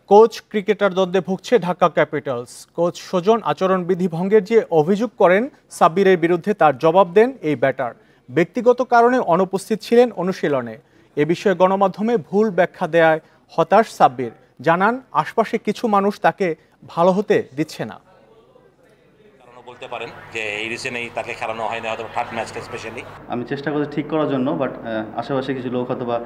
Coach cricketer দ্বন্দ্বে ভুগছে Dhaka Capitals. Coach Sujan আচরণবিধি ভঙ্গের যে অভিযোগ করেন সাব্বিরের বিরুদ্ধে, তার জবাব দেন এই ব্যাটার। ব্যক্তিগত কারণে অনুপস্থিত ছিলেন অনুশীলনে। এ বিষয়ে গণমাধ্যমে ভুল ব্যাখ্যা দেয়ায় হতাশ সাব্বির। জানান, আশপাশে কিছু মানুষ তাকে ভালো হতে দিচ্ছে না। বলতে পারেন যে এই রিজনেই তাকে খেলানো হয় না, হয়তো থার্ড ম্যাচটা স্পেশালি। আমি চেষ্টা করছি ঠিক করার জন্য, বাট আশেপাশে কিছু লোক হয়তো বা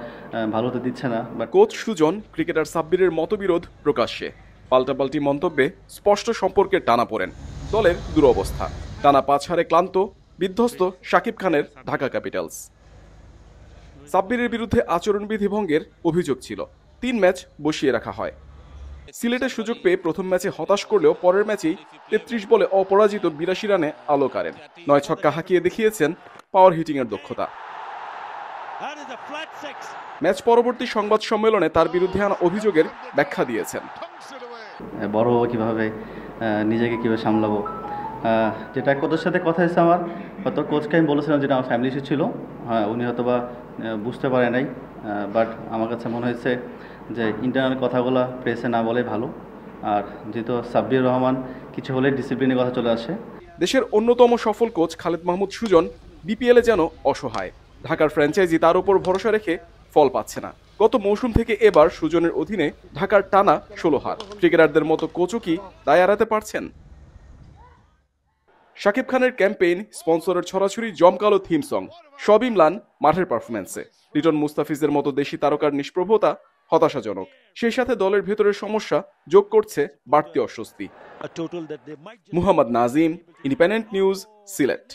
ভালো হতে দিচ্ছে না। বাট কোচ সুজন ক্রিকেটার সাব্বিরের মতবিরোধ প্রকাশ্যে, পাল্টাপাল্টি মন্তব্যে স্পষ্ট সম্পর্কের টানাপোড়েন, দলের দুরবস্থা, টানা 5 হারে ক্লান্ত বিধ্বস্ত শাকিব খানের ঢাকা ক্যাপিটালস। সাব্বিরের বিরুদ্ধে আচরণবিধি ভঙ্গের অভিযোগ ছিল, 3 ম্যাচ বসিয়ে রাখা হয়। সিলেটের সুযোগ পেয়ে প্রথম ম্যাচে হতাশ করলেও পরের ম্যাচেই 33 বলে অপরাজিত 82 রানে আলো কাড়েন। 9 ছক্কা হাঁকিয়ে দেখিয়েছেন পাওয়ার হিটিংয়ের দক্ষতা। ম্যাচ পরবর্তী সংবাদ সম্মেলনে তার বিরুদ্ধে আনা অভিযোগের ব্যাখ্যা দিয়েছেন। বড় কিভাবে নিজেকে কিভাবে সামলাবো, যেটা কোচের সাথে কথা হয়েছে আমার, হয়তো কোচকে আমি বলেছিলাম যেটা আমার ফ্যামিলি ইস্যু ছিল। হ্যাঁ, উনি হয়তো বা বুঝতে পারে নাই, বাট আমার কাছে মনে হয়েছে যে ইন্টারনাল কথাগুলো প্রেসে না বলে ভালো। আর যেহেতু সাব্বির রহমান কিছু হলে ডিসিপ্লিনের কথা চলে আসে। দেশের অন্যতম সফল কোচ খালেদ মাহমুদ সুজন বিপিএলে যেন অসহায়। ঢাকার ফ্র্যাঞ্চাইজি তার উপর ভরসা রেখে ফল পাচ্ছে না। গত মৌসুম থেকে এবার সুজনের অধীনে ঢাকার টানা 16 হার। ক্রিকেটারদের মতো কোচও কি দায় এড়াতে পারছেন? শাকিব খানের ক্যাম্পেইন, স্পন্সরের ছড়াছড়ি, জমকালো থিম সং, সবই ম্লান মাঠের পারফরম্যান্সে। লিটন মুস্তাফিজের মতো দেশি তারকার নিষ্প্রভতা হতাশাজনক। সেই সাথে দলের ভেতরের সমস্যা যোগ করছে বাড়তি অস্বস্তি। Muhammad Nazim, independent news, Sylhet.